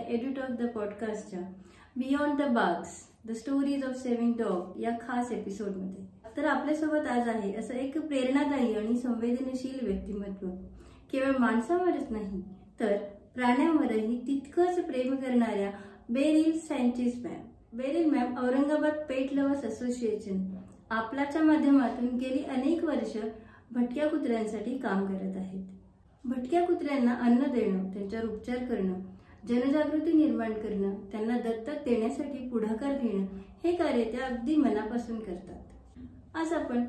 एड्यूटॉक the पॉडकास्टच्या beyond the barks the stories of saving dog या खास एपिसोडमध्ये. तर आपल्यासोबत आज आहे असं एक प्रेरणादायी आणि संवेदनशील व्यक्तिमत्व. केवळ माणसावरच नाही तर प्राण्यांवरही तितकंच प्रेम करणाऱ्या बेरिल सँचेज ma'am. Beryl ma'am Aurangabad pet lovers association आपल्याच्या माध्यमातून गेली अनेक वर्ष भटक्या कुत्र्यांसाठी काम करत आहेत. भटक्या कुत्र्यांना अन्न देणं, त्यांच्यावर उपचार करणं, जनजागृती निर्माण करणं, त्यांना दत्तक देण्यासाठी पुढाकार घेणं हे कार्य त्या अगदी मनापासून करतात. आज आपण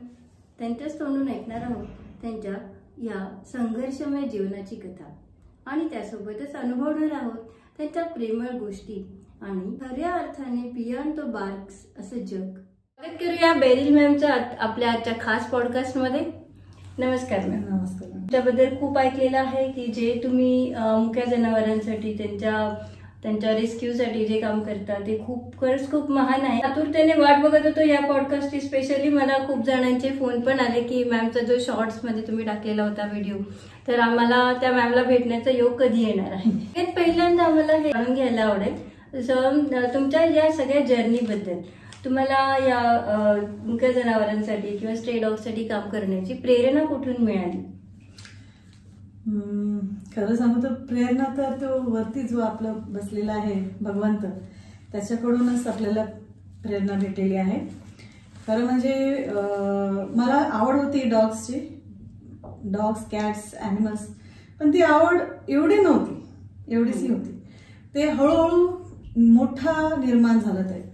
त्यांच्याच तोंडून ऐकणार आहोत त्यांच्या या संघर्षमय जीवनाची कथा आणि त्यासोबतच अनुभवणार आहोत त्यांच्या प्रेमळ गोष्टी आणि खऱ्या अर्थाने बियॉन्ड द बार्क्स असं जग. स्वागत करूया बेरिल मॅमचं आपल्या आजच्या खास पॉडकास्टमध्ये. नमस्कार मॅम. नमस्कार. त्याबद्दल खूप ऐकलेलं आहे की जे तुम्ही मुक्या जनावरांसाठी त्यांच्या रेस्क्यूसाठी जे काम करता ते खरंच खूप महान आहे. आतुरतेने वाट बघत होतो या पॉडकास्टची. स्पेशली मला खूप जणांचे फोन पण आले की मॅमचा जो शॉर्ट्समध्ये तुम्ही टाकलेला होता व्हिडिओ, तर आम्हाला त्या मॅमला भेटण्याचा योग कधी येणार आहे. पहिल्यांदा आम्हाला हे जाणून घ्यायला आवडेल तुमच्या या सगळ्या जर्नीबद्दल. तुम्हाला या मुक्या जनावरांसाठी किंवा स्ट्रे डॉगसाठी काम करण्याची प्रेरणा कुठून मिळाली? खरं सांगू तर प्रेरणा तर तो वरती जो आपला बसलेला आहे भगवंत, त्याच्याकडूनच आपल्याला प्रेरणा भेटलेली आहे. खरं म्हणजे मला आवड होती डॉग्सची, कॅट्स, ॲनिमल्स, पण ती आवड एवढी नव्हती, एवढीच होती. ते हळूहळू मोठा निर्माण झालं. ते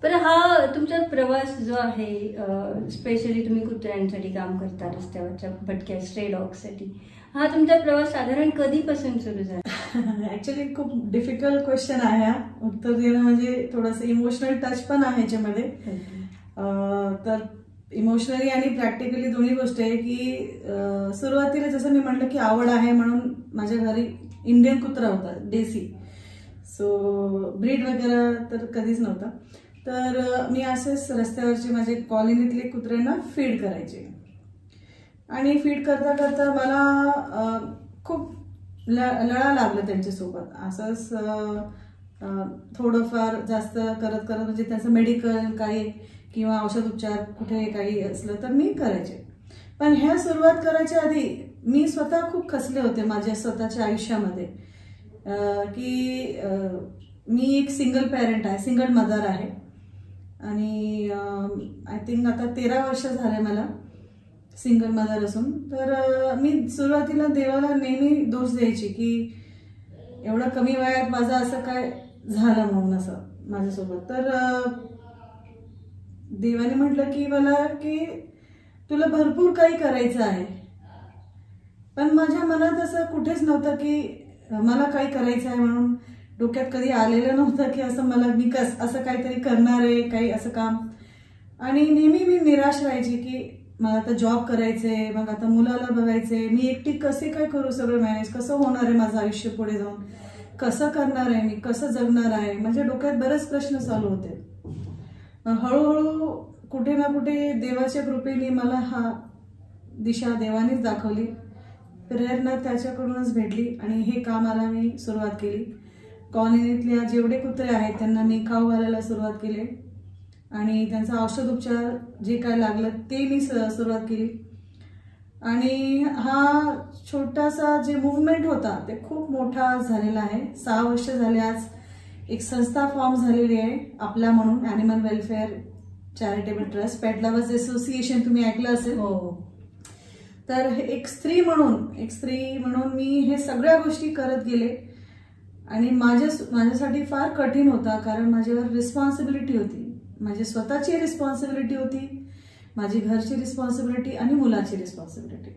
पण हा तुमचा प्रवास जो आहे, स्पेशली तुम्ही कुत्र्यांसाठी काम करता, रस्त्यावरच्या भटक्या स्ट्रे डॉगसाठी, हा तुमचा प्रवास साधारण कधीपासून सुरू झाला? ऍक्च्युली खूप डिफिकल्ट क्वेश्चन आहे हा. उत्तर देणं म्हणजे थोडंसं इमोशनल टच पण आहे याच्यामध्ये. तर इमोशनली आणि प्रॅक्टिकली दोन्ही गोष्टी आहे की सुरुवातीला जसं मी म्हटलं की आवड आहे म्हणून माझ्या घरी इंडियन कुत्रा होता, देसी. सो ब्रीड वगैरे तर कधीच नव्हता. तर मी असेच रस्त्यावरचे माझे कॉलनीतले कुत्र्यांना फीड करायचे आणि फीड करता करता मला खूप लळा लागलं त्यांच्यासोबत. असंच थोडंफार जास्त करत करत म्हणजे त्यांचं मेडिकल काही किंवा औषध उपचार कुठे काही असलं तर मी करायचे. पण ह्या सुरुवात करायच्या आधी मी स्वतः खूप खचले होते माझ्या स्वतःच्या आयुष्यामध्ये की मी एक सिंगल पॅरेंट आहे, सिंगल मदर आहे आणि आय थिंक आता 13 वर्ष झाले मला सिंगल मदर असून. तर मी सुरुवातीला देवाला नेहमी दोष द्यायची की एवढं कमी वयात माझं असं काय झालं म्हणून असं माझ्यासोबत. तर देवाने म्हटलं की मला की तुला भरपूर काही करायचं आहे, पण माझ्या मनात असं कुठेच नव्हतं की मला काही करायचं आहे म्हणून. डोक्यात कधी आलेलं नव्हतं की असं मी असं काहीतरी करणार आहे, काही असं काम. आणि नेहमी मी निराश राहायची की मला आता जॉब करायचंय, मग आता मुलाला बघायचंय, मी एकटी कसे काय करू सगळं मॅनेज, कसं होणार आहे माझं आयुष्य पुढे जाऊन, कसं करणार आहे मी, कसं जगणार आहे. म्हणजे डोक्यात बरेच प्रश्न चालू होते. हळूहळू कुठे ना कुठे देवाच्या कृपेने मला हा दिशा देवानेच दाखवली, प्रेरणा त्याच्याकडूनच भेटली आणि हे कामाला मी सुरुवात केली. कॉलनीतल्या जेवढे कुत्रे आहेत त्यांना मी खाऊ घालायला सुरुवात केली आणि त्यांचा औषध उपचार जे काय लागलं ते मी सुरुवात केली. आणि हा छोटासा जे मूवमेंट होता ते खूप मोठा झालेला आहे. 6 वर्ष झाले आज एक संस्था फॉर्म झालेली आहे आपला म्हणून, ॲनिमल वेलफेअर चॅरिटेबल ट्रस्ट, पेट लव्हर्स असोसिएशन. तुम्ही ऐकलं असेल. हो. तर एक स्त्री म्हणून मी हे सगळ्या गोष्टी करत गेले आणि माझ्यासाठी फार कठीण होता कारण माझ्यावर रिस्पॉन्सिबिलिटी होती. माझी स्वतःची रिस्पॉन्सिबिलिटी होती, माझी घरची रिस्पॉन्सिबिलिटी आणि मुलाची रिस्पॉन्सिबिलिटी.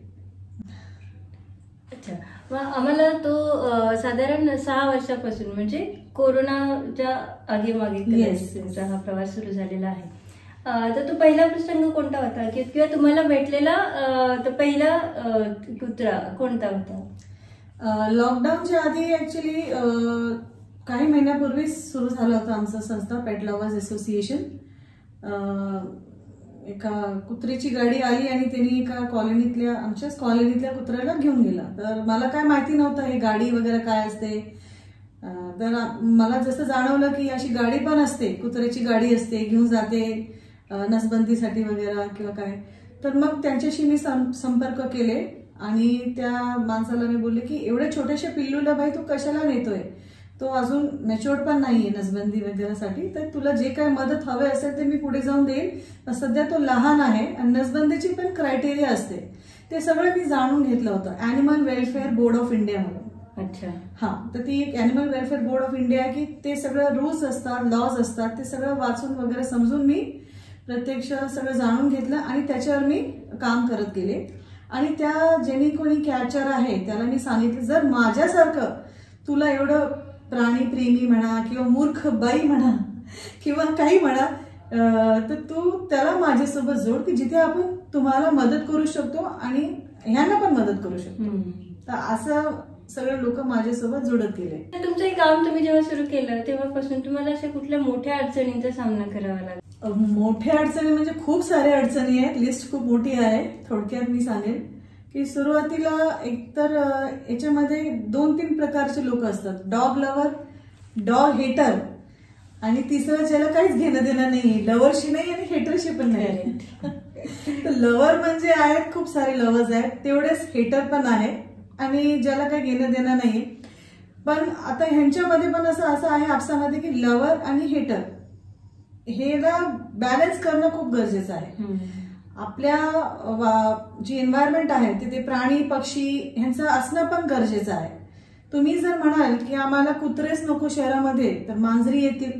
अच्छा. मग आम्हाला तो साधारण 6 वर्षापासून म्हणजे कोरोनाच्या आगीमागे तुमचा हा प्रवास सुरू झालेला आहे. तर तो पहिला प्रसंग कोणता होता किंवा तुम्हाला भेटलेला तो पहिला कुत्रा कोणता होता? लॉकडाऊनच्या आधी ऍक्च्युली काही महिन्यापूर्वीच सुरू झालं होतं आमचं संस्था पेट लव्हर्स असोसिएशन. एका कुत्रीची गाडी आली आणि त्यांनी एका आमच्याच कॉलनीतल्या कुत्र्याला घेऊन गेला. तर मला काय माहिती नव्हतं हे गाडी वगैरे काय असते, तर मला जसं जाणवलं की अशी गाडी पण असते, कुत्र्याची गाडी असते, घेऊन जाते नसबंदीसाठी वगैरे किंवा काय. तर मग त्यांच्याशी मी संपर्क केले आणि त्या माणसाला मी बोलले की एवढ्या छोट्याशा पिल्लूला बाई तू कशाला नेतोय, तो अजून मॅच्युअर्ड पण नाहीये नसबंदी वगैरेसाठी, तर तुला जे काय मदत हवे असेल ते मी पुढे जाऊन देईन. सध्या तो लहान आहे आणि नसबंदीची पण क्रायटेरिया असते, ते सगळं मी जाणून घेतलं होतं. Animal welfare board of India म्हणून. अच्छा. हा, तर ती एक animal welfare board of India की ते सगळं रूल्स असतात, लॉज असतात, ते सगळं वाचून वगैरे समजून मी प्रत्यक्ष सगळं जाणून घेतलं आणि त्याच्यावर मी काम करत गेले. आणि त्या ज्यांनी कोणी कॅचर आहे त्याला मी सांगितलं, जर माझ्यासारखं तुला एवढं प्राणी प्रेमी म्हणा किंवा मूर्ख बाई म्हणा किंवा काही म्हणा, तर तू त्याला माझ्यासोबत जोड की जिथे आपण तुम्हाला मदत करू शकतो आणि ह्यांना पण मदत करू शकतो. तर असं सगळे लोक माझ्यासोबत जोडत गेले. तुमचं हे काम तुम्ही जेव्हा सुरू केलं तेव्हापासून तुम्हाला अशा कुठल्या मोठ्या अडचणींचा सामना करावा लागला? मोठ्या अडचणी म्हणजे खूप साऱ्या अडचणी आहेत, लिस्ट खूप मोठी आहे. थोडक्यात मी सांगेन की सुरुवातीला एकतर याच्यामध्ये 2-3 प्रकारचे लोक असतात, डॉग लवर, डॉग हेटर आणि तिसरं ज्याला काहीच घेणं देणं नाही, लवरशी नाही आणि हेटरशी पण नाही. तर लवर म्हणजे आहेत, खूप सारे लवर्स आहेत, तेवढेच हेटर पण आहे आणि ज्याला काही घेणं देणं नाही. पण आता ह्यांच्यामध्ये पण असं आहे आपसामध्ये की लवर आणि हेटर हेला बॅलन्स करणं खूप गरजेचं आहे. आपल्या जी एन्व्हायरमेंट आहे तिथे प्राणी पक्षी ह्यांचं असणं पण गरजेचं आहे. तुम्ही जर म्हणाल की आम्हाला कुत्रेच नको शहरामध्ये तर मांजरी येतील,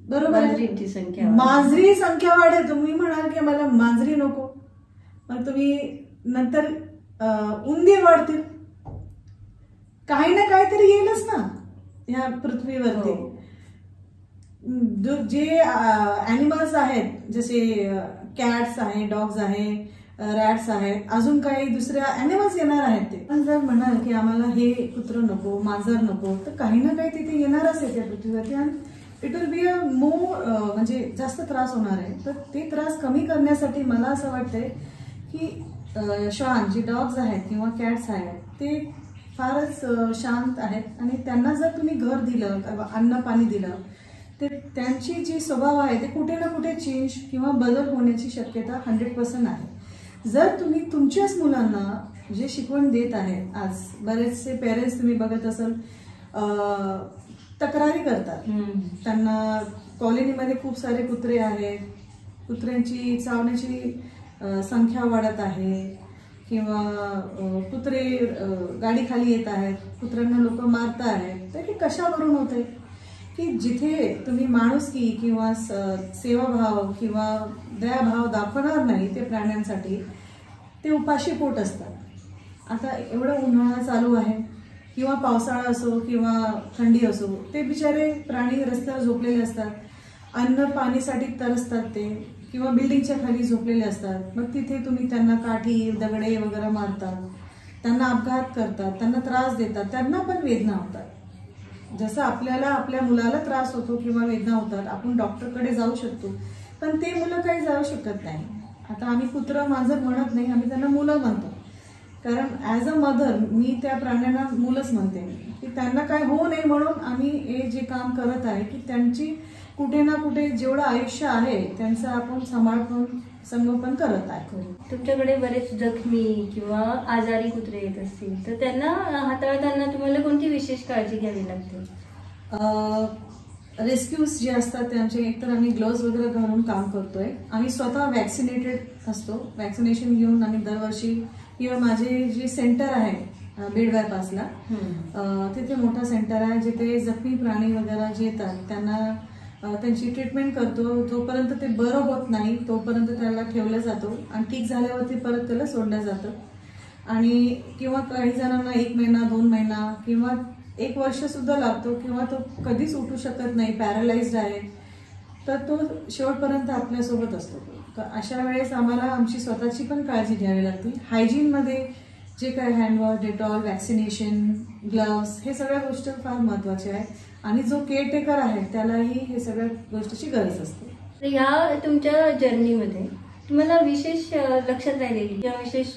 बरोबर आहे, मांजरी संख्या वाढेल. तुम्ही म्हणाल की मला मांजरी नको, मग तुम्ही नंतर उंदीर वाढतील, काही ना काहीतरी येईलच ना ह्या पृथ्वीवरती. जे ॲनिमल्स आहेत जसे कॅट्स आहे, डॉग्स आहे, रॅट्स आहेत, अजून काही दुसऱ्या ॲनिमल्स येणार आहेत. ते पण जर म्हणाल की आम्हाला हे कुत्रं नको, मांजर नको, तर काही ना काही तिथे येणारच आहे त्या पृथ्वीवरती आणि इट विल बी अ मोर, म्हणजे जास्त त्रास होणार आहे. तर ते त्रास कमी करण्यासाठी मला असं वाटतंय की श्वान जे डॉग्स आहेत किंवा कॅट्स आहेत ते फारच शांत आहेत आणि त्यांना जर तुम्ही घर दिलं किंवा अन्न पाणी दिलं ते त्यांची जी स्वभाव आहे ते कुठे ना कुठे चेंज किंवा बदल होण्याची शक्यता 100% आहे. जर तुम्ही तुमच्याच मुलांना जे शिकवण देत आहे, आज बरेचसे पेरेंट्स तुम्ही बघत असाल तक्रारी करतात, त्यांना कॉलनीमध्ये खूप सारे कुत्रे आहेत, कुत्र्यांची चावण्याची संख्या वाढत आहे किंवा कुत्रे गाडी खाली येत आहेत, कुत्र्यांना लोक मारत आहेत. तर हे कशावरून होते की जिथे तुम्ही माणुसकी किंवा सेवाभाव किंवा दयाभाव दाखवणार नाही ते प्राण्यांसाठी, ते उपाशी पोट असतात. आता एवढं उन्हाळा चालू आहे किंवा पावसाळा असो किंवा थंडी असो, ते बिचारे प्राणी रस्त्यावर झोपलेले असतात, अन्न पाणीसाठी तरसतात ते, किंवा बिल्डिंगच्या खाली झोपलेले असतात. मग तिथे तुम्ही त्यांना काठी दगडे वगैरे मारतात, त्यांना अपघात करतात, त्यांना त्रास देतात, त्यांना पण वेदना होतात. जसं आपल्याला आपल्या मुलाला त्रास होतो किंवा वेदना होतात, आपण डॉक्टरकडे जाऊ शकतो, पण ते मुलं काही जाऊ शकत नाही. आता आम्ही कुत्रं मांजर म्हणत नाही, आम्ही त्यांना मुलं म्हणतो, कारण ॲज अ मदर मी त्या प्राण्यांना मुलंच म्हणते की त्यांना काय होऊ नये म्हणून आम्ही हे जे काम करत आहे की त्यांची कुठे ना कुठे जेवढं आयुष्य आहे त्यांचं आपण सांभाळून संगोपन करत आहे. तुमच्याकडे बरेच जखमी किंवा आजारी कुत्रे येत असतील तर त्यांना हाताळताना तुम्हाला कोणती विशेष काळजी घ्यावी लागते? रेस्क्यूज जे असतात ते आमचे एकतर आम्ही ग्लोव्ज वगैरे घालून काम करतोय. आम्ही स्वतः वॅक्सिनेटेड असतो, वॅक्सिनेशन घेऊन आम्ही दरवर्षी, किंवा माझे जे सेंटर आहे बीड बायपासला, तिथे मोठा सेंटर आहे जिथे जखमी प्राणी वगैरे जे येतात त्यांना त्यांची ट्रीटमेंट करतो. जोपर्यंत ते बरं होत नाही तोपर्यंत त्याला ठेवलं जातो आणि ठीक झाल्यावरती परत त्याला सोडलं जातं. आणि किंवा काही जणांना 1 महिना 2 महिना किंवा 1 वर्ष सुद्धा लागतो किंवा तो कधीच उठू शकत नाही, पॅरालाइज्ड आहे, तर तो शेवटपर्यंत आपल्यासोबत असतो. तर अशा वेळेस आम्हाला आमची स्वतःची पण काळजी घ्यावी लागते. हायजीनमध्ये जे काय हँडवॉश, डेटॉल, वॅक्सिनेशन, ग्लव्स, हे सगळ्या गोष्टी फार महत्त्वाच्या आहेत आणि जो केअरटेकर आहे त्यालाही हे सगळ्या गोष्टीची गरज असते. या तुमच्या जर्नीमध्ये तुम्हाला विशेष लक्षात राहिलेली किंवा विशेष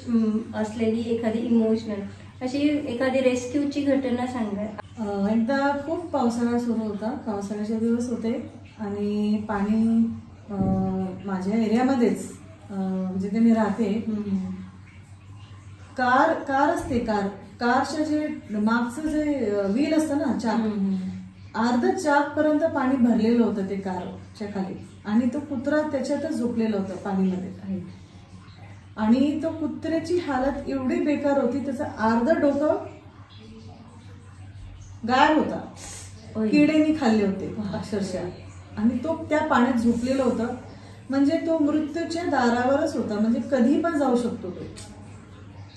असलेली एखादी इमोशनल अशी एखादी रेस्क्यूची घटना सांगा. एकदा खूप पावसाळा सुरू होता, पावसाळ्याचे दिवस होते आणि पाणी माझ्या एरियामध्येच जिथे मी राहते कार असते, कारच्या जे मागचं जे व्हील असतं ना, चाक, अर्ध चाक पर्यंत पाणी भरलेलं होतं ते कारच्या खाली आणि तो कुत्रा त्याच्यातच झोपलेला होता पाणीमध्ये. आणि तो कुत्र्याची हालत एवढी बेकार होती, त्याचं अर्ध डोकं गायब होता, किडेनी खाल्ले होते अक्षरशः. आणि तो त्या पाण्यात झोपलेला होता, म्हणजे तो मृत्यूच्या दारावरच होता, म्हणजे कधी पण जाऊ शकतो तो.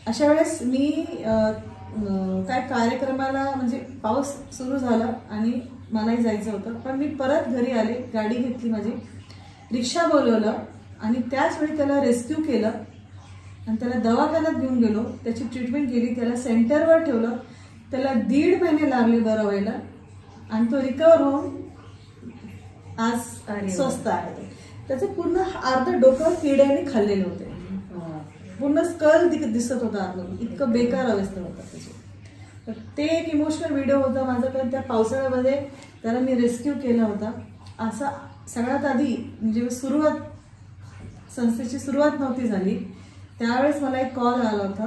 अशा वेळेस मी काय कार्यक्रमाला, म्हणजे पाऊस सुरू झाला आणि मलाही जायचं होतं, पण मी परत घरी आले, गाडी घेतली माझी, रिक्षा बोलवलं आणि त्याच वेळी त्याला रेस्क्यू केलं आणि त्याला दवाखान्यात घेऊन गेलो, त्याची ट्रीटमेंट केली, त्याला सेंटरवर ठेवलं, त्याला 1.5 महिने लागले बरं व्हायला आणि तो रिकवर होऊन आज स्वस्थ आहे. त्याचं पूर्ण अर्ध डोकं किड्याने खाल्लेले होते, पूर्ण स्कल दिसत होता आतून, इतकं बेकार अवस्था होता त्याची. तर ते एक इमोशनल व्हिडिओ होता माझा, कारण त्या पावसाळ्यामध्ये त्याला मी रेस्क्यू केला होता. असा सगळ्यात आधी म्हणजे संस्थेची सुरुवात नव्हती झाली त्यावेळेस मला एक कॉल आला होता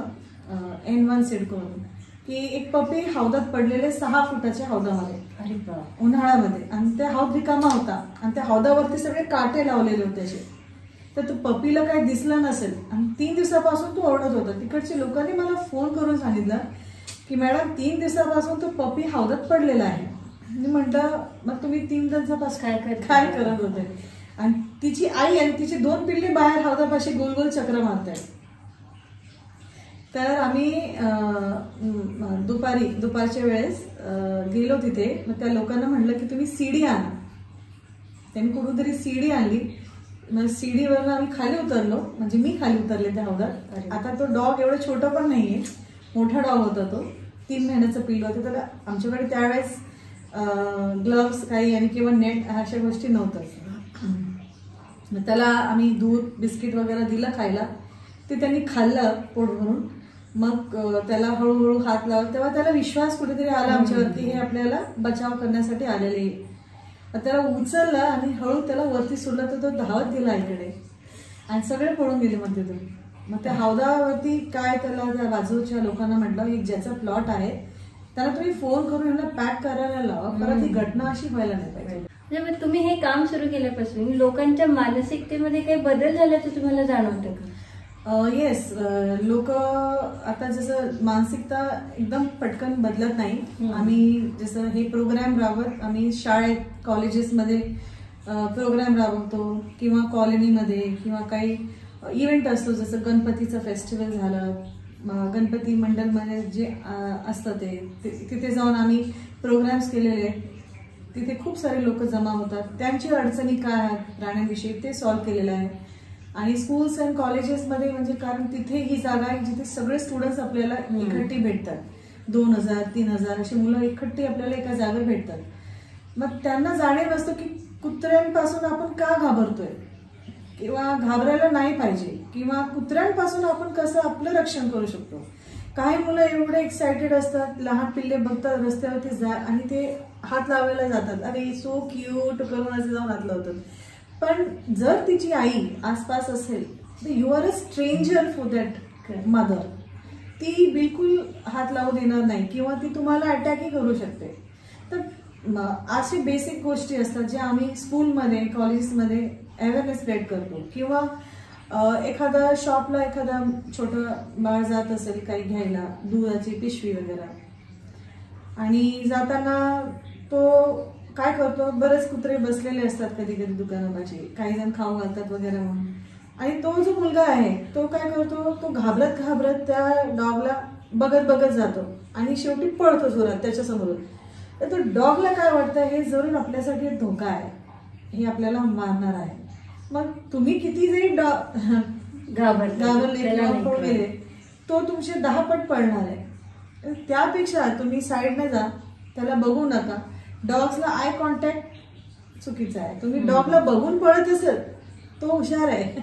N1 सिडकोमधून की एक पपी हौदात पडलेले 6 फुटाच्या हौदामध्ये उन्हाळ्यामध्ये, आणि त्या हौद रिकामा होता आणि त्या हौदावरती सगळे काटे लावलेले होते असे. तर तो पपीला काही दिसलं नसेल आणि 3 दिवसापासून तो ओरडत होता. तिकडच्या लोकांनी मला फोन करून सांगितलं की मॅडम 3 दिवसापासून तो पपी हौदात पडलेला आहे. मी म्हटलं मग तुम्ही 3 दिवसापासून काय करत होते? आणि तिची आई आणि तिची 2 पिल्ले बाहेर हौदापाशी गोल गोल चक्र मारतायत. तर आम्ही दुपारच्या वेळेस गेलो तिथे. मग त्या लोकांना म्हटलं की तुम्ही सीडी आणा. त्यांनी कुठून तरी सीडी आणली. मग सीडीवरून आम्ही खाली उतरलो, म्हणजे मी खाली उतरले त्या हौदात. आता तो डॉग एवढं छोटं पण नाहीये, मोठा डॉग होता तो, 3 महिन्याचं पिल्लू होतं. त्याला आमच्याकडे त्यावेळेस ग्लव्स काही आणि किंवा नेट अशा गोष्टी नव्हत्या. मग त्याला आम्ही दूध बिस्किट वगैरे दिलं खायला. ते त्यांनी खाल्लं पोट भरून. मग त्याला हळूहळू हात लावला, तेव्हा त्याला विश्वास कुठेतरी आला आमच्यावरती, हे आपल्याला बचाव करण्यासाठी आलेले. त्याला उचललं आणि हळू त्याला वरती सोडलं, तर तो धावत गेला इकडे आणि सगळे पळून गेले मग तिथून. मग त्या हौदावरती काय त्याला त्या बाजूच्या लोकांना म्हटलं की ज्याचा प्लॉट आहे त्याला तुम्ही फोन करून यांना पॅक करायला लावा, परत ही घटना अशी व्हायला नाही पाहिजे. तुम्ही हे काम सुरू केल्यापासून लोकांच्या मानसिकतेमध्ये काही बदल झाल्याचं तुम्हाला जाणवतं का? येस, लोक आता जसं मानसिकता एकदम पटकन बदलत नाही. आम्ही जसं हे प्रोग्राम राबवत, आम्ही शाळेत कॉलेजेसमध्ये प्रोग्राम राबवतो किंवा कॉलनीमध्ये किंवा काही इव्हेंट असतो, जसं गणपतीचं फेस्टिवल झालं, गणपती मंडळमध्ये जे असतं तिथे जाऊन आम्ही प्रोग्राम्स केलेले आहेत. तिथे खूप सारे लोक जमा होतात, त्यांची अडचणी काय आहेत प्राण्यांविषयी ते सॉल्व्ह केलेलं आहे. आणि स्कूल्स अँड कॉलेजेसमध्ये, म्हणजे कारण तिथे ही जागा आहे जिथे सगळे स्टुडंट्स आपल्याला इकट्ठी भेटतात. 2000-3000 अशी मुलं इकट्ठी आपल्याला एका जागेवर भेटतात. मग त्यांना जाणीव असतं की कुत्र्यांपासून आपण का घाबरतोय किंवा घाबरायला नाही पाहिजे, किंवा कुत्र्यांपासून आपण कसं आपलं रक्षण करू शकतो. काही मुलं एवढे एक्सायटेड असतात, लहान पिल्ले बघतात रस्त्यावरती आणि ते हात लावायला जातात, अरे सो क्यूट करून असे जाऊन हात लावतात. पण जर तिची आई आसपास असेल तर you are a stranger for that mother. ती बिलकुल हात लावू देणार नाही किंवा ती तुम्हाला अटॅकही करू शकते. तर असे बेसिक गोष्टी असतात ज्या आम्ही स्कूलमध्ये कॉलेजेसमध्ये अवेअरनेस स्प्रेड करतो. किंवा एखादा शॉपला एखादा छोटं बाळ जात असेल काही घ्यायला, दुधाची पिशवी वगैरे, आणि जाताना तो काय करतो, बरेच कुत्रे बसलेले असतात कधी कधी दुकानापाशी, काही जण खाऊ घालतात वगैरे म्हणून, आणि तो जो मुलगा आहे तो काय करतो, तो घाबरत त्या डॉगला बघत जातो आणि शेवटी पळतो जोरात त्याच्यासमोर. तर तो डॉगला काय वाटतं, हे जरूर आपल्यासाठी धोका आहे, हे आपल्याला मारणार आहे. मग तुम्ही किती जरी घाबरले किंवा पळून गेले, तो तुमचे 10 पट पळणार आहे. त्यापेक्षा तुम्ही साईडने जा, त्याला बघू नका. डॉग्सला आय कॉन्टॅक्ट चुकीचा आहे. तुम्ही डॉगला बघून पळत असेल तो हुशार आहे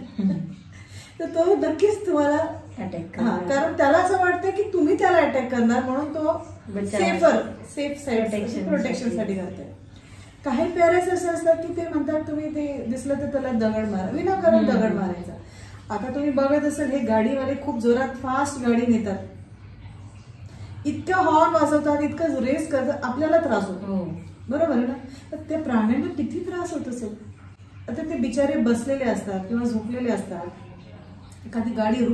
तर तो नक्कीच तुम्हाला अटॅक कारण त्याला असं वाटतं की तुम्ही त्याला अटॅक करणार, म्हणून तो सेफ साईड प्रोटेक्शनसाठी करते. काही पेरेंट्स असे असतात की ते म्हणतात तुम्ही ते दिसलं तर त्याला दगड मारा, विनाकारण दगड मारायचा. आता तुम्ही बघत असाल हे गाडीवाले खूप जोरात फास्ट गाडी नेतात, इतकं हॉर्न वाजवतात, इतकं रेस करतात, आपल्याला त्रास होतो, बरोबर आहे ना. तर त्या प्राण्यांना किती त्रास होत असेल. आता ते बिचारे बसलेले असतात किंवा झोपलेले असतात, एखादी गाडी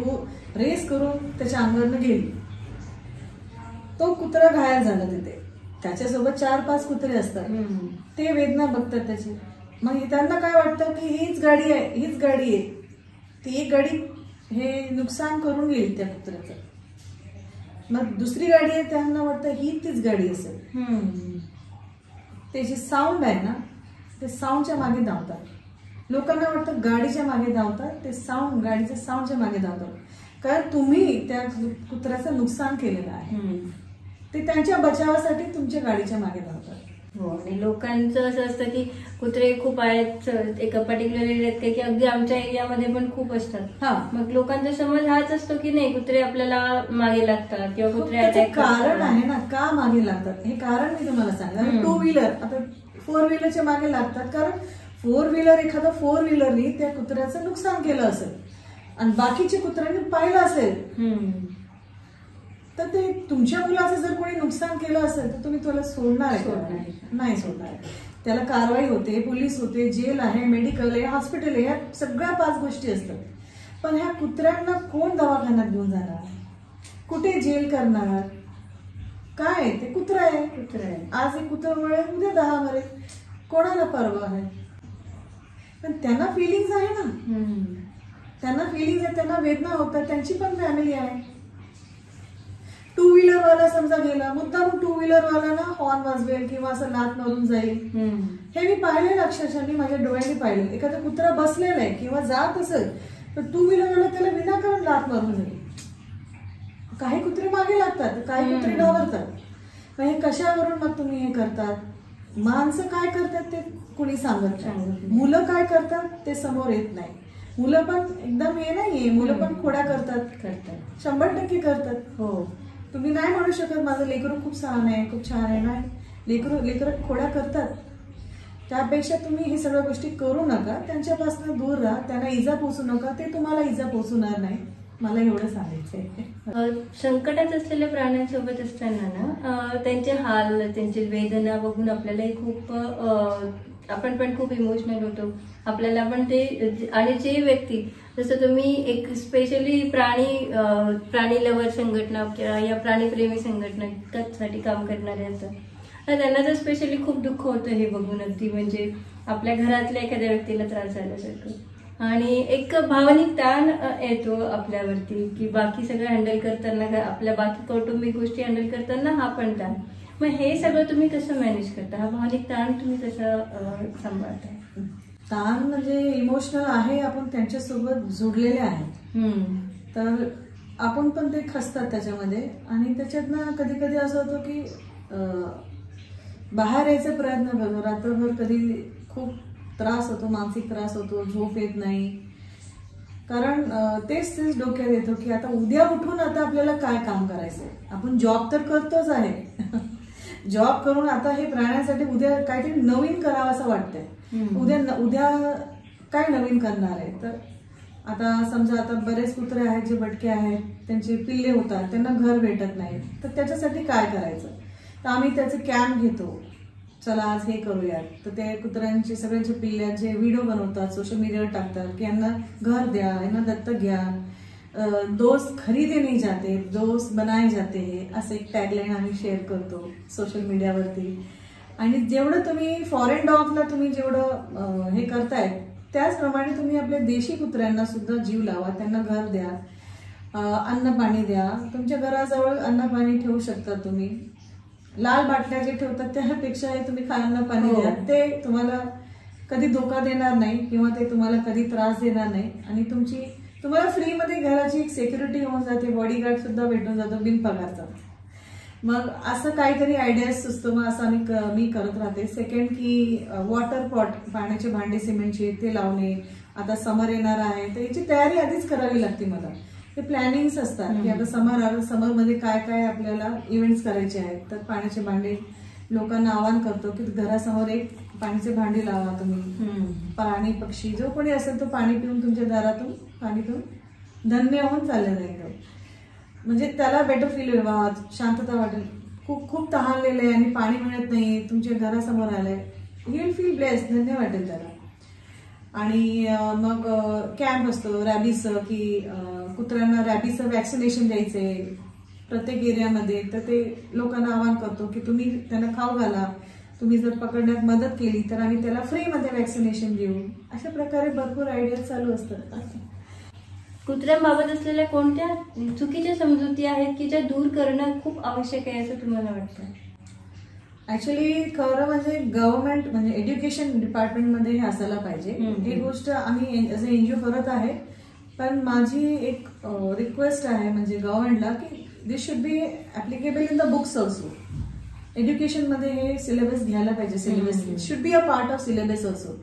रेस करून त्याच्या अंगावरनं गेली, तो कुत्रा घायल झाला तिथे, त्याच्यासोबत 4-5 कुत्रे असतात, ते वेदना बघतात त्याची. मग त्यांना काय वाटतं की हीच गाडी आहे, ती एक गाडी हे नुकसान करून गेली त्या कुत्र्याचं. मग दुसरी गाडी आहे, त्यांना वाटतं ही तीच गाडी असेल. ते जे साऊंड आहे ना, ते साऊंडच्या मागे धावतात. लोकांना वाटतं गाडीच्या मागे धावतात, ते साऊंड, गाडीच्या साऊंडच्या मागे धावतात, कारण तुम्ही त्या कुत्र्याचं नुकसान केलेलं आहे. ते त्यांच्या बचावासाठी तुमच्या गाडीच्या मागे धावतात. हो, आणि लोकांचं असं असतं की कुत्रे खूप आहेत, एका पर्टिक्युलर एरियात की अगदी आमच्या एरियामध्ये पण खूप असतात. मग लोकांचा समज हाच असतो की नाही, कुत्रे आपल्याला मागे लागतात किंवा कुत्रे अटॅक करतात. कारण आहे ना का मागे लागतात, हे कारण मी तुम्हाला सांगणार. 2 व्हीलर आता 4 व्हीलरच्या मागे लागतात, कारण 4 व्हीलर एखादा 4 व्हीलरनी त्या कुत्र्याचं नुकसान केलं असेल आणि बाकीच्या कुत्र्यांनी पाहिलं असेल, तर ते तुमच्या मुलाचं जर कोणी नुकसान केलं असेल तर तुम्ही त्याला सोडणार आहे? नाही सोडणार. त्याला कारवाई होते, पोलीस होते, जेल आहे, मेडिकल आहे, हॉस्पिटल आहे, ह्या सगळ्या 5 गोष्टी असतात. पण ह्या कुत्र्यांना कोण दवाखान्यात घेऊन जाणार, कुठे जेल करणार, काय? ते कुत्रा आहे. आज एक कुत्रा मरेल, उद्या 10 मरेल, कोणाला परवा आहे. पण त्यांना फिलिंग्स आहे ना, त्यांना वेदना होतात, त्यांची पण फॅमिली आहे. 2 व्हीलर वाला समजा गेला, मुद्दाम 2 व्हीलर वाला ना हॉर्न वाजवेल किंवा असं लात मारून जाईल, हे मी पाहिलेलं, अक्षरशः मी माझ्या डोळ्यांनी पाहिलं. एखादा कुत्रा बसलेला आहे किंवा जात असेल तर 2 व्हीलर वाला त्याला विनाकारण लात मारून जाईल. काही कुत्रे मागे लागतात, काही कुत्रे घाबरतात. मग हे कशावरून मग तुम्ही हे करतात? माणसं काय करतात ते कुणी सांगत नाही, मुलं काय करतात ते समोर येत नाही. मुलं पण एकदम हे नाहीये, मुलं पण खोड्या करतात, 100% करतात. हो, तुम्ही नाही म्हणू शकत माझं लेकरू खूप छान आहे, खूप छान आहे. नाही, लेकरं खोड्या करतात. त्यापेक्षा तुम्ही हे सगळ्या गोष्टी करू नका, त्यांच्यापासून दूर राहा, त्यांना इजा पोचू नका, ते तुम्हाला इजा पोचवणार नाही. मला एवढं सांगायचंय. संकटात असलेल्या प्राण्यांसोबत असताना ना त्यांचे हाल, त्यांची वेदना बघून आपल्यालाही खूप आपण पण खूप इमोशनल होतो. आपल्याला पण ते, आणि जे व्यक्ती जसं तुम्ही एक स्पेशली प्राणी लवर संघटना या प्राणीप्रेमी संघटनासाठी काम करणारे असतात, तर त्यांना तर स्पेशली खूप दुःख होतं हे बघून. अगदी म्हणजे आपल्या घरातल्या एखाद्या व्यक्तीला त्रास झाल्यासारखं, आणि एक भावनिक ताण येतो आपल्यावरती की बाकी सगळं हँडल करताना, आपल्या बाकी कौटुंबिक गोष्टी हँडल करताना हा पण ताण. मग हे सगळं तुम्ही कसं मॅनेज करता, हा भावनिक ताण तुम्ही कसं सांभाळता? ताण म्हणजे इमोशनल आहे, आपण त्यांच्यासोबत जोडलेले आहे, तर आपण पण ते खचतात त्याच्यामध्ये. आणि त्याच्यातनं कधी कधी असं होतं की बाहेर यायचा प्रयत्न करतो, रात्रभर कधी खूप त्रास होतो, मानसिक त्रास होतो, झोप येत नाही, कारण तेच डोक्यात येतो की आता उद्या उठून आता आपल्याला काय काम करायचंय. आपण जॉब तर करतोच आहे, जॉब करून आता हे प्राण्यांसाठी उद्या काहीतरी नवीन करावं असं वाटतंय. उद्या काय नवीन करणार आहे. तर आता समजा आता बरेच कुत्रे आहेत जे भटके आहेत, त्यांचे पिल्ले होतात, त्यांना घर भेटत नाही, तर त्याच्यासाठी काय करायचं. तर आम्ही त्याचे कॅम्प घेतो, चला आज हे करूयात. तर ते कुत्र्यांचे सगळ्यांचे पिल्ल्यांचे व्हिडिओ बनवतात, सोशल मीडियावर टाकतात की यांना घर द्या, यांना दत्तक घ्या, दोस्त खरीदे नाही जाते, दोस्त बनाए जाते हैं, असं एक टॅगलाईन आम्ही शेअर करतो सोशल मीडियावरती. आणि जेवढं तुम्ही फॉरेन डॉगला तुम्ही जेवढं हे करताय, त्याचप्रमाणे तुम्ही आपल्या देशी कुत्र्यांना सुद्धा जीव लावा, त्यांना घर द्या, अन्न पाणी द्या. तुमच्या घराजवळ अन्न पाणी ठेवू शकता तुम्ही. लाल बाटल्या जे ठेवतात त्यापेक्षा तुम्ही अन्न पाणी द्या, ते तुम्हाला कधी धोका देणार नाही किंवा ते तुम्हाला कधी त्रास देणार नाही. आणि तुम्हाला फ्रीमध्ये घराची एक सिक्युरिटी होऊन जाते, बॉडीगार्ड सुद्धा भेटून जातो बिनपगारचा. मग असं काहीतरी आयडियाज सुचतो, मग असं मी करत राहते. सेकंड की वॉटर पॉट, पाण्याचे भांडे सिमेंटचे ते लावणे. आता समर येणार आहे तर याची तयारी आधीच करावी लागते मला, ते प्लॅनिंग्स असतात की आता समरमध्ये काय काय आपल्याला इव्हेंट्स करायचे आहेत. तर पाण्याचे भांडे लोकांना आवाहन करतो की घरासमोर एक पाण्याचे भांडी लावा तुम्ही. प्राणी पक्षी जो कोणी असेल तो पाणी पिऊन तुमच्या दारातून पाणी पिऊन धन्य होऊन चालले जाईल. म्हणजे त्याला बेटर फील होईल, शांतता वाटेल. खूप तहानलेलं आहे आणि पाणी मिळत नाही, तुमच्या घरासमोर आलंय, ही विल फील ब्लेस्ड, धन्य वाटेल त्याला. आणि मग कॅम्प असतो रॅबीजचं की कुत्र्यांना रॅबीजचं वॅक्सिनेशन द्यायचंय प्रत्येक एरियामध्ये. तर ते लोकांना आवाहन करतो की तुम्ही त्यांना खाऊ घाला, तुम्ही जर पकडण्यात मदत केली तर आम्ही त्याला फ्रीमध्ये वॅक्सिनेशन देऊ. अशा प्रकारे भरपूर आयडिया चालू असतात. कुत्र्यांबाबत असलेल्या कोणत्या चुकीच्या समजुती आहेत की ज्या दूर करणं खूप आवश्यक आहे असं तुम्हाला वाटतं? ऍक्च्युली खरं म्हणजे गव्हर्नमेंट म्हणजे एज्युकेशन डिपार्टमेंटमध्ये हे असायला पाहिजे. ही गोष्ट आम्ही ऍज अ एनजीओ करत आहे. पण माझी एक रिक्वेस्ट आहे म्हणजे गव्हर्नमेंटला की this should be applicable in the books also. एज्युकेशनमध्ये हे सिलेबस घ्यायला पाहिजे. Syllabus should be a part of syllabus also.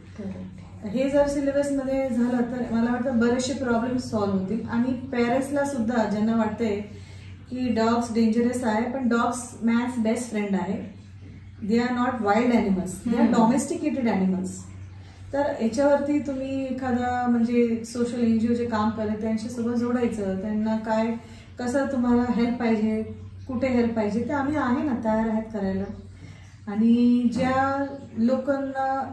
हे जर सिलेबसमध्ये झालं तर मला वाटतं बरेचसे प्रॉब्लेम सॉल्व्ह होतील. आणि पेरेंट्सला सुद्धा ज्यांना वाटतंय की डॉग्स डेंजरस आहे, पण डॉग्स मॅन्स बेस्ट फ्रेंड आहे. They are not wild animals, they are domesticated animals. तर याच्यावरती तुम्ही एखादा म्हणजे सोशल एनजीओ जे काम करते त्यांच्यासोबत जोडायचं. त्यांना काय कसं तुम्हाला हेल्प पाहिजे, कुठे हेल्प पाहिजे ते आम्ही आहे ना, तयार आहेत करायला. आणि ज्या लोकांना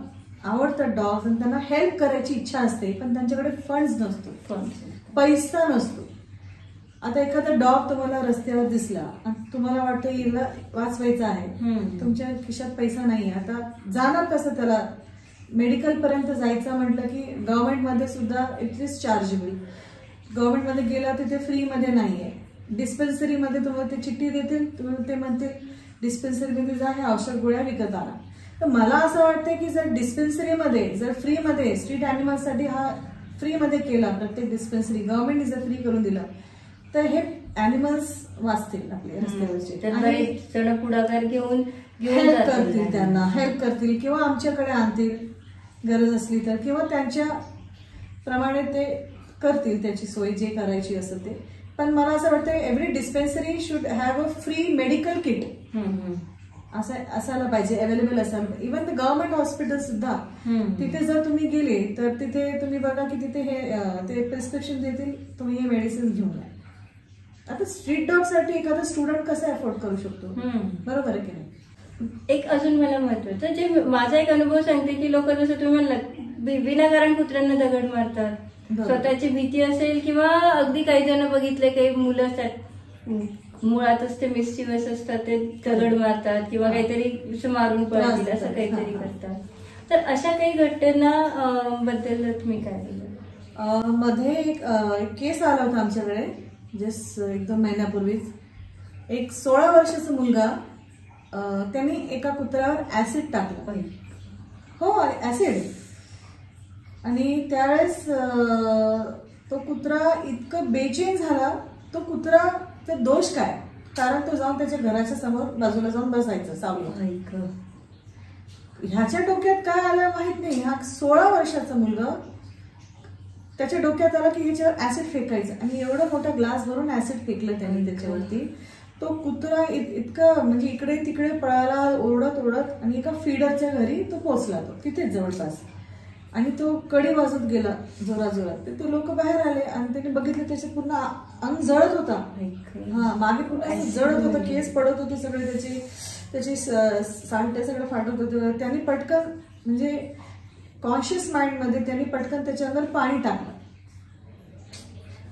आवडतात डॉग्स आणि त्यांना हेल्प करायची इच्छा असते पण त्यांच्याकडे फंड्स नसतो, पैसा नसतो. आता एखादा डॉग तुम्हाला रस्त्यावर दिसला आणि तुम्हाला वाटतं हिला वाचवायचं आहे, तुमच्या खिशात पैसा नाही, आता जाणार कसं त्याला? मेडिकल पर्यंत जायचं म्हटलं की गव्हर्नमेंटमध्ये सुद्धा इट इज चार्जेबल. गव्हर्नमेंटमध्ये गेला तिथे फ्रीमध्ये नाहीये. डिस्पेन्सरीमध्ये तुम्हाला ते चिठ्ठी देतील, तुम्हाला ते म्हणतील डिस्पेन्सरीमध्ये जा, हे औषध गोळ्या विकत आणा. तर मला असं वाटतं की जर डिस्पेन्सरीमध्ये जर फ्रीमध्ये स्ट्रीट ॲनिमल्ससाठी हा फ्रीमध्ये केला, प्रत्येक डिस्पेन्सरी गव्हर्नमेंटने जर फ्री करून दिला तर हे ॲनिमल्स वाचतील आपले रस्त्यावरचे. पुढाकार घेऊन हेल्प करतील, त्यांना हेल्प करतील किंवा आमच्याकडे आणतील गरज असली तर, किंवा त्यांच्या प्रमाणे ते करतील त्याची सोय जे करायची असेल ते. पण मला असं वाटतं every dispensary should have a free medical kit असं असायला पाहिजे, अवेलेबल असायला. इव्हन द गव्हर्नमेंट हॉस्पिटल सुद्धा तिथे जर तुम्ही गेले तर तिथे तुम्ही बघा की तिथे हे ते प्रिस्क्रिप्शन देतील, तुम्ही हे मेडिसिन घेऊन या. आता स्ट्रीट डॉग साठी एखादा स्टुडंट कसं अफोर्ड करू शकतो? बरोबर आहे की नाही? एक अजून मला महत्वाचं जे माझा एक अनुभव सांगते की लोक जसं तुम्ही म्हणलात विनाकारण कुत्र्यांना दगड मारतात, स्वतःची भीती असेल किंवा अगदी काही जण बघितले काही मुलं असतात मुळातच ते मिस्चिवस असतात, ते दगड मारतात किंवा काहीतरी मारून पळतील असं काहीतरी करतात. तर अशा काही घटना बद्दल तुम्ही काय बोलता? मध्ये एक केस आला होता आमच्याकडे जस्ट 1-2 महिन्यापूर्वीच. एक 16 वर्षाचा मुलगा त्यांनी एका कुत्र्यावर ऍसिड टाकलं. हो, ऍसिड. आणि त्यावेळेस तो कुत्रा इतकं बेचैन झाला. तो कुत्रा ते दोष काय, कारण तो जाऊन त्याच्या घराच्या समोर बाजूला जाऊन बसायचं सावलीत. ह्याच्या डोक्यात काय आलं माहित नाही. हा 16 वर्षाचा मुलगा, त्याच्या डोक्यात आला की ह्याच्यावर ऍसिड फेकायचं आणि एवढा मोठा ग्लास भरून ऍसिड फेकलं त्यांनी त्याच्यावरती. तो कुत्रा इतकं म्हणजे इकडे तिकडे पळाला ओरडत ओरडत आणि एका फीडरच्या घरी तो पोहोचला, तो तिथेच जवळपास. आणि तो कडी वाजत गेला जोराजोरात. ते लोक बाहेर आले आणि त्यांनी बघितलं त्याचे पूर्ण अंग जळत होता. हा, मागे पूर्ण जळत होतं, केस पडत होते सगळे, त्याची साल्टे सगळं फाटत होते. त्यांनी पटकन म्हणजे कॉन्शियस माइंड मध्ये त्यांनी पटकन त्याच्या अंगावर पाणी टाकलं.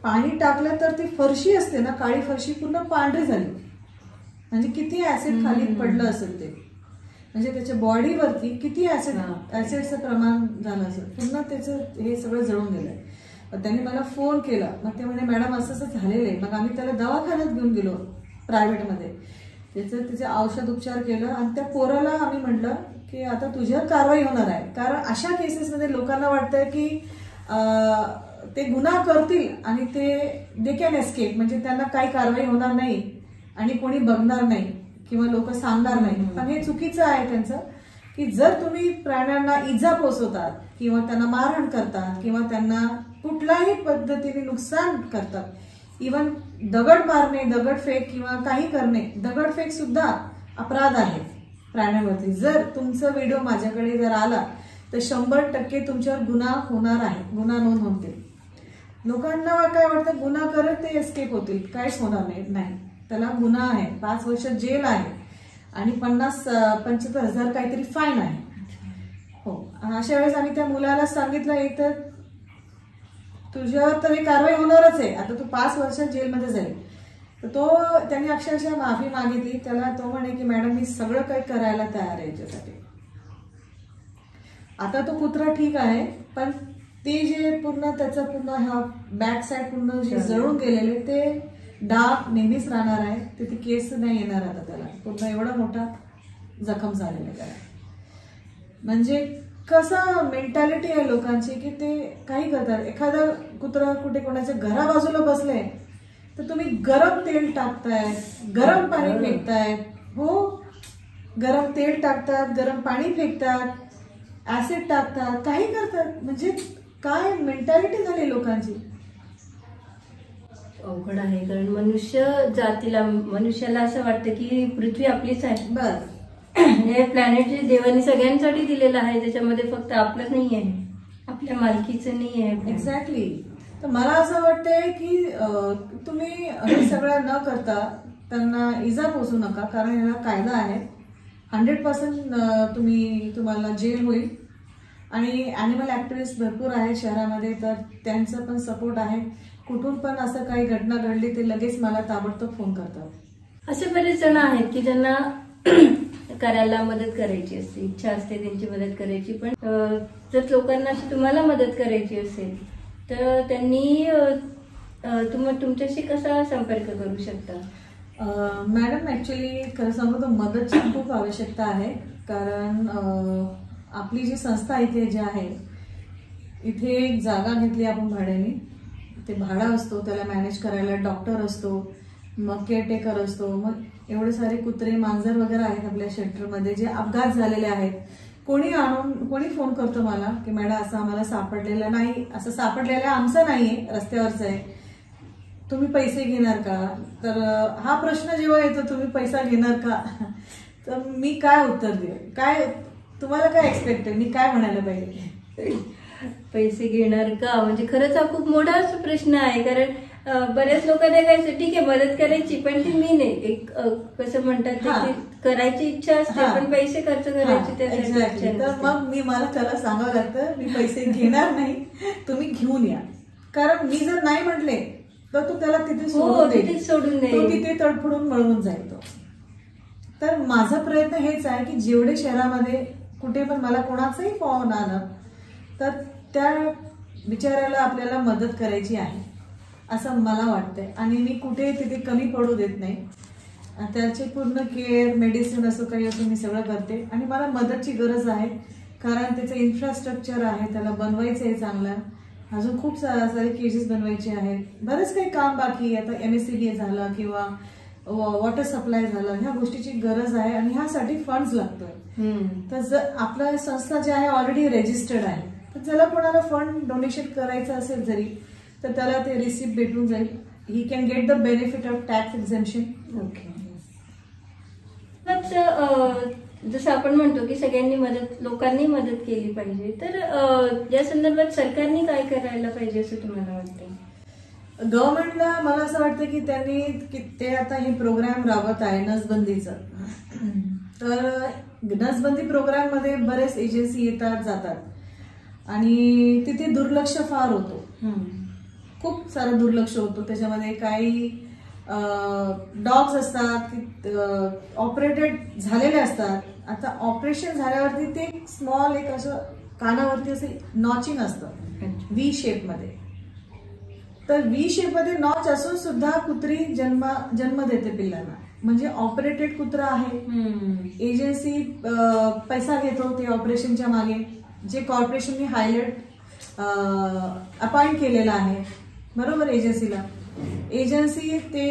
पाणी टाकलं तर ती फरशी असते ना, काळी फरशी पूर्ण पांढरी झाली. म्हणजे किती ऍसिड खाली पडलं असेल ते, म्हणजे त्याच्या बॉडीवरती किती ऍसिडचं प्रमाण झालं असेल, पूर्ण त्याचं हे सगळं जळून गेलंय. त्यांनी मला फोन केला. मग ते म्हणे मॅडम असं असं झालेलं आहे. मग आम्ही त्याला दवाखान्यात घेऊन गेलो प्रायव्हेटमध्ये. त्याचे औषध उपचार केलं आणि त्या पोराला आम्ही म्हटलं की आता तुझ्यावर कारवाई होणार आहे. कारण अशा केसेसमध्ये लोकांना वाटतंय की ते गुन्हा करतील आणि दे कॅन एस्केप, म्हणजे त्यांना काही कारवाई होणार नाही आणि कोणी बघणार नाही किंवा लोक सांगणार नाही. पण हे चुकीचं आहे त्यांचं की जर तुम्ही प्राण्यांना इजा पोचवतात किंवा त्यांना मारहाण करतात किंवा त्यांना कुठल्याही पद्धतीने नुकसान करतात, इवन दगड मारणे, दगडफेक किंवा काही करणे, दगडफेक सुद्धा अपराध आहे प्राण्यांवरती. जर तुमचा व्हिडिओ माझ्याकडे जर आला तर 100% तुमच्यावर गुन्हा होणार आहे, गुन्हा नोंद होतील. लोकांना काय वाटतं गुन्हा करत ते एस्केप होतील, काहीच होणार नाही. त्याला गुन्हा आहे, 5 वर्ष जेल आहे आणि 50-75 हजार काहीतरी फाईन आहे. हो, अशा वेळेस आम्ही त्या मुलाला सांगितलं एक तर तुझ्यावर तर कारवाई होणारच आहे, आता तू 5 वर्ष जेलमध्ये जाईल. तर त्याने अक्षरशः माफी मागितली. त्याला तो म्हणे की मॅडम मी सगळं काही करायला तयार आहे याच्यासाठी. आता तो कुत्रा ठीक आहे, पण ते जे पूर्ण त्याचा पूर्ण हा बॅक साईड पूर्ण जे जळून गेलेले ते डाग नेहमीच राहणार आहे. तिथे केस नाही येणार आता त्याला, पूर्ण एवढा मोठा जखम झालेला त्याला. म्हणजे कसं मेंटॅलिटी आहे लोकांची की ते काही करतात. एखादा कुत्रा कुठे कोणाच्या घराबाजूला बसले तर तुम्ही गरम तेल टाकताय, गरम पाणी फेकताय. हो, गरम तेल टाकतात, गरम पाणी फेकतात, ऍसिड टाकतात, काही करतात. म्हणजे काय मेंटॅलिटी झाली लोकांची. अवघड आहे, कारण मनुष्याला असं वाटतं की पृथ्वी आपलीच आहे. बस हे प्लॅनेट जे देवाने सगळ्यांसाठी दिलेलं आहे, त्याच्यामध्ये फक्त आपलं नाही आहे, आपल्या मालकीचं नाही आहे. एक्झॅक्टली. तर मला असं वाटतंय की तुम्ही हे सगळं न करता त्यांना इजा पोचू नका, कारण याला कायदा आहे. 100% तुम्हाला जेल होईल. आणि ॲनिमल ॲक्टिव्हिस्ट भरपूर आहेत शहरामध्ये, तर त्यांचा पण सपोर्ट आहे. कुठून पण असं काही घटना घडली ते लगेच मला ताबडतोब फोन करतात. असे बरेच जण आहेत की ज्यांना करायला मदत करायची असते, इच्छा असते त्यांची मदत करायची. पण जर लोकांना अशी तुम्हाला मदत करायची असेल तर त्यांनी तुमच्याशी कसा संपर्क करू शकता? मॅडम ॲक्च्युली खरं सांगू तर मदतची खूप आवश्यकता आहे. कारण आपली जी संस्था इथे जी आहे, इथे एक जागा घेतली आपण भाड्याने. ते भाडा असतो, त्याला मॅनेज करायला डॉक्टर असतो, मग केअरटेकर असतो, मग एवढे सारे कुत्रे मांजर वगैरे आहेत आपल्या शेल्टरमध्ये जे अपघात झालेले आहेत. कोणी फोन करतो मला की मॅडम असं आम्हाला सापडलेलं नाही, असं सापडलेलं आमचं नाहीये, रस्त्यावरचं आहे, तुम्ही पैसे घेणार का? तर हा प्रश्न जेव्हा येतो तुम्ही पैसा घेणार का, तर मी काय उत्तर देऊ? काय तुम्हाला काय एक्सपेक्ट आहे? मी काय म्हणायला पाहिजे? पैसे घेणार का म्हणजे खरंच हा खूप मोठा प्रश्न आहे. कारण बऱ्याच लोकांना काय ठीक आहे मदत करायची, पण ती मी नाही, एक कसं म्हणतात करायची इच्छा असते पण पैसे खर्च करायची. तर मग मला त्याला सांगावं लागतं मी पैसे घेणार नाही, तुम्ही घेऊन या. कारण मी जर नाही म्हटले तर तो त्याला तिथे सोडून दे, तो तिथे तडफडून मळून जाईल तो. तर माझा प्रयत्न हेच आहे की जेवढे शहरामध्ये कुठे पण मला कोणाचाही फोन आला तर त्या बिचाऱ्याला आपल्याला मदत करायची आहे असं मला वाटतंय. आणि मी कुठे तिथे कमी पडू देत नाही. त्याची पूर्ण केअर, मेडिसिन असो काही असो मी सगळं करते. आणि मला मदतची गरज आहे कारण त्याचं इन्फ्रास्ट्रक्चर आहे, त्याला बनवायचं आहे चांगलं. अजून खूप सारे केजेस बनवायचे आहेत, बरंच काही काम बाकी. आता MSCBA झालं किंवा वॉटर सप्लाय झालं, ह्या गोष्टीची गरज आहे आणि ह्यासाठी फंड्स लागतोय. तर जर आपलं संस्था जी आहे ऑलरेडी रजिस्टर्ड आहे, तर ज्याला कोणाला फंड डोनेशन करायचं असेल जरी तर त्याला ते रिसिप्ट भेटून जाईल. He can get the benefit of tax exemption. Okay. जसं आपण म्हणतो की सगळ्यांनी लोकांनी मदत केली पाहिजे, तर या संदर्भात सरकारने काय करायला पाहिजे असं तुम्हाला वाटतं? गव्हर्नमेंटला मला असं वाटतं की त्यांनी ते आता हे प्रोग्राम राबवत आहे नसबंदीचं. तर नसबंदी प्रोग्राम मध्ये बरेच एजन्सी येतात जातात आणि तिथे दुर्लक्ष फार होतो, खूप सारं दुर्लक्ष होतो. त्याच्यामध्ये काही डॉग्स असतात की ऑपरेटेड झालेले असतात. आता ऑपरेशन झाल्यावरती ते स्मॉल एक असं कानावरती असे नॉचिंग असतं V शेपमध्ये. तर V शेपमध्ये नॉच असून सुद्धा कुत्री जन्म देते पिल्लांना. म्हणजे ऑपरेटेड कुत्रा आहे. एजन्सी पैसा घेतो ते ऑपरेशनच्या मागे, जे कॉर्पोरेशनने हायलाइट अपॉइंट केलेला आहे बरोबर एजन्सीला. एजन्सी ते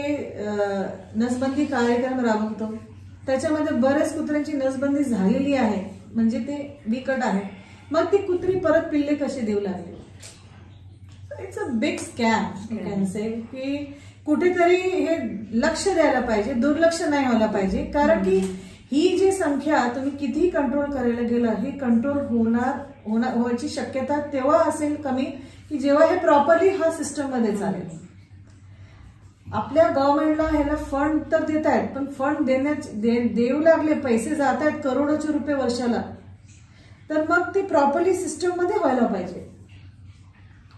नसबंदी कार्यक्रम राबवतो, त्याच्यामध्ये बरेच कुत्र्यांची नसबंदी झालेली आहे, म्हणजे ते विकट आहे. मग ती कुत्री परत पिल्ले कसे देऊ लागले? It's a big scam can say. की कुठेतरी हे लक्ष द्यायला पाहिजे, दुर्लक्ष नाही व्हायला पाहिजे. कारण की ही जी संख्या तुम्ही कितीही कंट्रोल करायला गेलं, ही कंट्रोल व्हायची शक्यता तेव्हा असेल कमी की जेव्हा हे प्रॉपरली हा सिस्टम मध्ये चालेल. आपल्या गव्हर्नमेंटला ह्याला फंड तर देत आहेत, पण फंड देऊ लागले, पैसे जात आहेत करोडोचे रुपये वर्षाला, तर मग ते प्रॉपरली सिस्टम मध्ये व्हायला पाहिजे.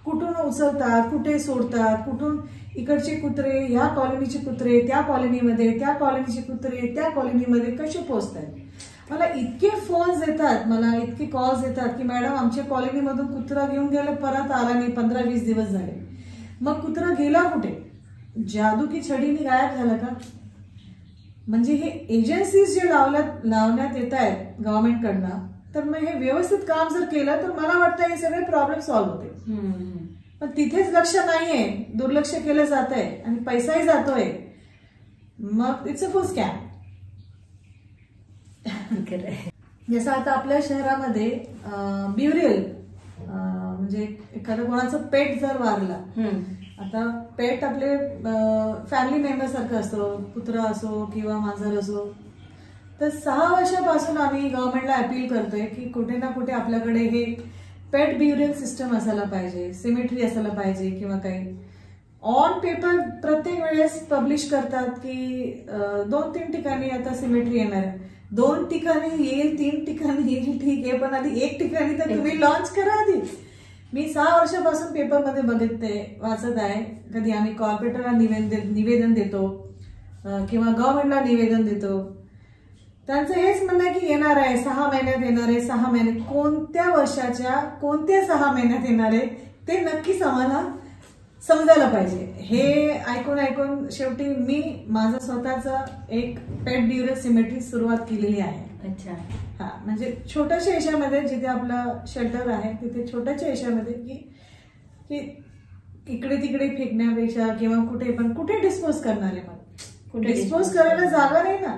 कुठून उचलतात, कुठे सोडतात, कुठून इकडचे कुत्रे ह्या कॉलनीचे कुत्रे त्या कॉलनीमध्ये, त्या कॉलनीचे कुत्रे त्या कॉलनीमध्ये कसे पोहोचतात. मला इतके फोन्स येतात, मला इतके कॉल्स येतात की मॅडम आमच्या कॉलनीमधून कुत्रा घेऊन गेलं, परत आला नाही, 15-20 दिवस झाले. मग कुत्रा गेला कुठे? जादू की छडीने गायब झाला का? म्हणजे हे एजन्सीज जे लावण्यात येत आहेत गव्हर्नमेंटकडनं, तर मग हे व्यवस्थित काम जर केलं तर मला वाटतं हे सगळे प्रॉब्लेम सॉल्व्ह होते. पण तिथेच लक्ष नाहीये, दुर्लक्ष केलं जात आहे आणि पैसाही जातोय, मग इट्स अ फुल स्कॅम. जसं आता आपल्या शहरामध्ये ब्युरियल म्हणजे एखादं कोणाचं पेट जर वारला, आता पेट आपले फॅमिली मेंबर सारखं असतो, कुत्रा असो किंवा मांजर असो, तर 6 वर्षापासून आम्ही गव्हर्नमेंटला अपील करतोय की कुठे ना कुठे आपल्याकडे हे पेट ब्युरियल सिस्टम असायला पाहिजे, सिमेट्री असायला पाहिजे किंवा काही. ऑन पेपर प्रत्येक वेळेस पब्लिश करतात की 2-3 ठिकाणी आता सिमेट्री येणार आहे. 2 ठिकाणी येईल, 3 ठिकाणी येईल, ठीक आहे, पण आधी 1 ठिकाणी तर तुम्ही लॉन्च करा आधी. मी 6 वर्षापासून पेपरमध्ये बघते, वाचत आहे. कधी आम्ही कॉर्पोरेटरला निवेदन देतो किंवा गव्हर्नमेंटला निवेदन देतो. त्यांचं हेच म्हणणं आहे की येणार आहे, 6 महिन्यात येणार आहे, 6 महिने. कोणत्या वर्षाच्या कोणत्या 6 महिन्यात येणार आहे ते नक्कीच आम्हाला समजायला पाहिजे. हे ऐकून शेवटी मी माझं स्वतःचा एक पेट ब्युरियल सिमेट्री सुरुवात केलेली आहे. अच्छा. हा, म्हणजे छोट्याशा याच्यामध्ये जिथे आपला शेल्टर आहे तिथे छोट्याशा याच्यामध्ये की इकडे तिकडे फेकण्यापेक्षा किंवा कुठे डिस्पोज करणार आहे. मग डिस्पोज करायला जागा नाही ना,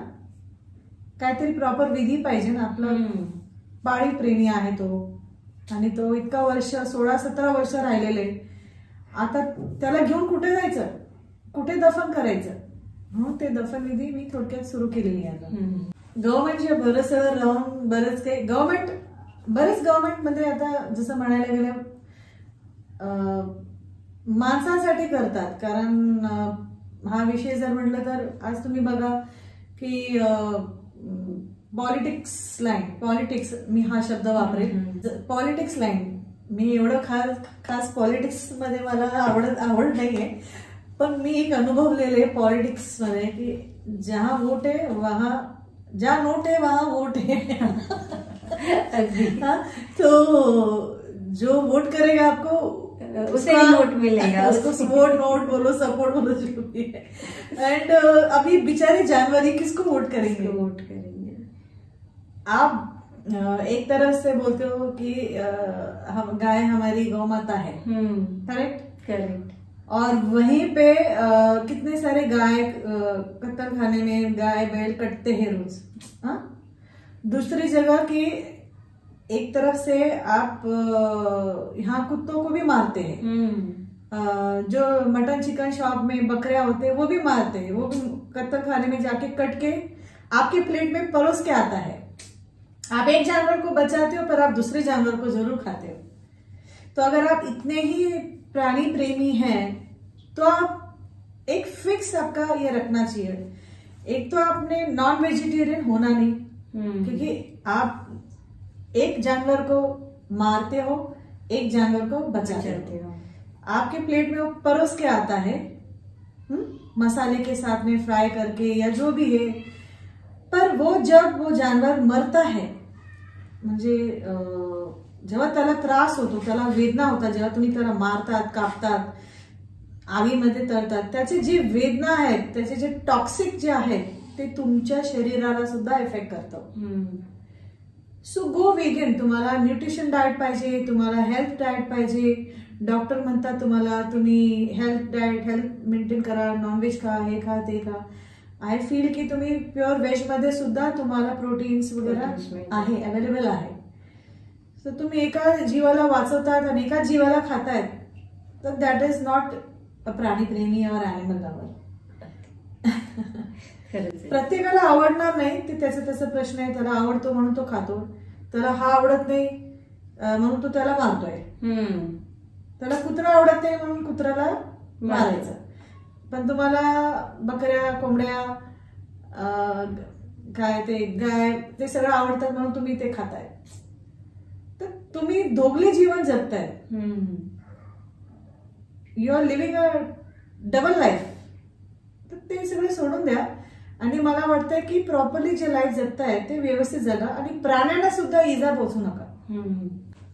काहीतरी प्रॉपर विधी पाहिजे ना. आपला पाळीव प्रेमी आहे तो, आणि तो इतका वर्ष 16-17 वर्ष राहिलेले, आता त्याला घेऊन कुठे जायचं, कुठे दफन करायचं. हो, ते दफन विधी मी थोडक्यात सुरू केलेली आहे. गव्हर्नमेंटच्या भरोश्यावर राहून बरेच गव्हर्नमेंटमध्ये आता जसं म्हणायला गेलं माणसासाठी करतात. कारण हा विषय जर म्हटलं तर आज तुम्ही बघा की पॉलिटिक्स मी हा शब्द वापरेल, पॉलिटिक्स लाईन. मी एवढं खास पॉलिटिक्स मध्ये मला आवड नाहीये, पण मी एक अनुभवलेले पॉलिटिक्स मध्ये की जहां नोट है वहां वोट है. तो जो वोट करेगा आपको उसे ही वोट मिलेगा. उसको नोट बोलो, सपोर्ट बोलो, जो भी है. एंड अभी बेचारे जानवर ही किसको वोट करेंगे. आप एक तरफ से बोलते हो कि गाय हमारी गौ माता है, करेक्ट. और वहीं पे कितने सारे गाय कत्ल खाने में गाय बैल कटते हैं रोज. दूसरी जगह की एक तरफ से आप यहाँ कुत्तों को भी मारते हैं. जो मटन चिकन शॉप में बकरियां होते हैं वो भी मारते हैं, वो भी कत्ल खाने में जाके कट के आपके प्लेट में परोस के आता है. आप एक जानवर को बचाते हो पर आप दूसरे जानवर को जरूर खाते हो. तो अगर आप इतने ही प्राणी प्रेमी हैं तो आप एक फिक्स आपका ये रखना चाहिए. एक तो आपने नॉन वेजिटेरियन होना नहीं, क्योंकि आप एक जानवर को मारते हो, एक जानवर को बचाते हो. आपके प्लेट में वो परोस के आता है मसाले के साथ में फ्राई करके या जो भी है. पर जब वो जानवर मरता है, म्हणजे जेव्हा त्याला त्रास होतो, त्याला वेदना होतात, जेव्हा तुम्ही त्याला मारतात, कापतात, आगीमध्ये तळतात, त्याचे जे वेदना आहेत, त्याचे जे टॉक्सिक जे आहेत ते तुमच्या शरीराला सुद्धा इफेक्ट करतं. सो गो वेगन. तुम्हाला न्यूट्रिशन डाएट पाहिजे, तुम्हाला हेल्थ डाएट पाहिजे. डॉक्टर म्हणतात तुम्हाला तुम्ही हेल्थ मेंटेन करा, नॉनव्हेज खा, हे खा, ते खा. आय फील की तुम्ही प्युअर व्हेज मध्ये सुद्धा तुम्हाला प्रोटीन्स वगैरे आहे, अवेलेबल आहे. तर तुम्ही एका जीवाला वाचवतात आणि एका जीवाला खातायत, तर दॅट इज नॉट अ प्राणीप्रेमी और ॲनिमल लवर. खरंच प्रत्येकाला आवडणार नाही, ते त्याचा प्रश्न आहे. त्याला आवडतो म्हणून तो खातो, त्याला हा आवडत नाही म्हणून तो त्याला मारतोय. त्याला कुत्रा आवडत नाही म्हणून कुत्र्याला मारायचं. पण तुम्हाला बकऱ्या, कोंबड्या, काय ते गाय, ते सगळं आवडतं म्हणून तुम्ही ते खाताय. तर तुम्ही दोघले जीवन जगताय. You are living a double life. तर ते सगळे सोडून द्या. आणि मला वाटतंय की प्रॉपरली जे लाईफ जगताय ते व्यवस्थित जगा आणि प्राण्यांना सुद्धा इजा पोहोचू नका.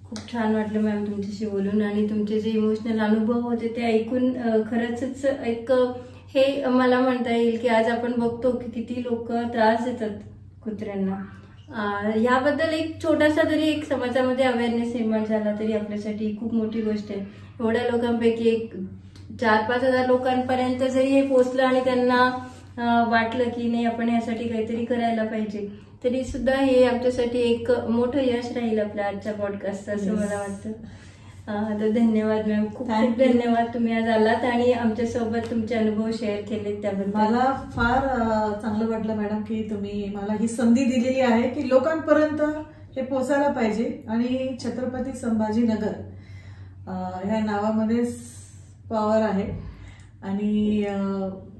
खूप छान वाटलं मॅम तुमच्याशी बोलून, आणि तुमचे जे इमोशनल अनुभव होते ते ऐकून खरंच एक हे मला म्हणता येईल की आज आपण बघतो की किती लोक त्रास देतात कुत्र्यांना. ह्याबद्दल एक छोटासा जरी एक समाजामध्ये अवेअरनेस निर्माण झाला तरी आपल्यासाठी खूप मोठी गोष्ट आहे. एवढ्या लोकांपैकी एक 4-5 हजार लोकांपर्यंत जरी हे पोहोचलं आणि त्यांना वाटलं की नाही आपण यासाठी काहीतरी करायला पाहिजे, तरी सुद्धा हे आमच्यासाठी एक मोठं यश राहील आपल्या आजच्या पॉडकास्टचं, असं मला वाटतं. तर धन्यवाद मॅम, खूप खूप धन्यवाद. तुम्ही आज आलात आणि आमच्यासोबत तुमचे अनुभव शेअर केलेत त्याबद्दल. मला फार चांगलं वाटलं मॅडम की तुम्ही मला ही संधी दिलेली आहे की लोकांपर्यंत हे पोचायला पाहिजे. आणि छत्रपती संभाजीनगर ह्या नावामध्येच पॉवर आहे. आणि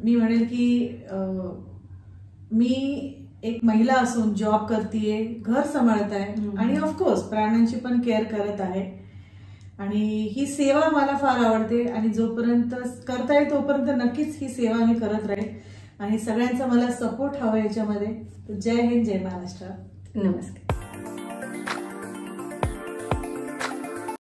मी म्हणेल की मी एक महिला असून जॉब करतेय, घर सांभाळत आहे आणि ऑफकोर्स प्राण्यांची पण केअर करत आहे. आणि ही सेवा मला फार आवडते आणि जोपर्यंत करता येईल तोपर्यंत नक्कीच ही सेवा मी करत राहील. आणि सगळ्यांचा मला सपोर्ट हवा याच्यामध्ये. जय हिंद, जय महाराष्ट्र. नमस्कार.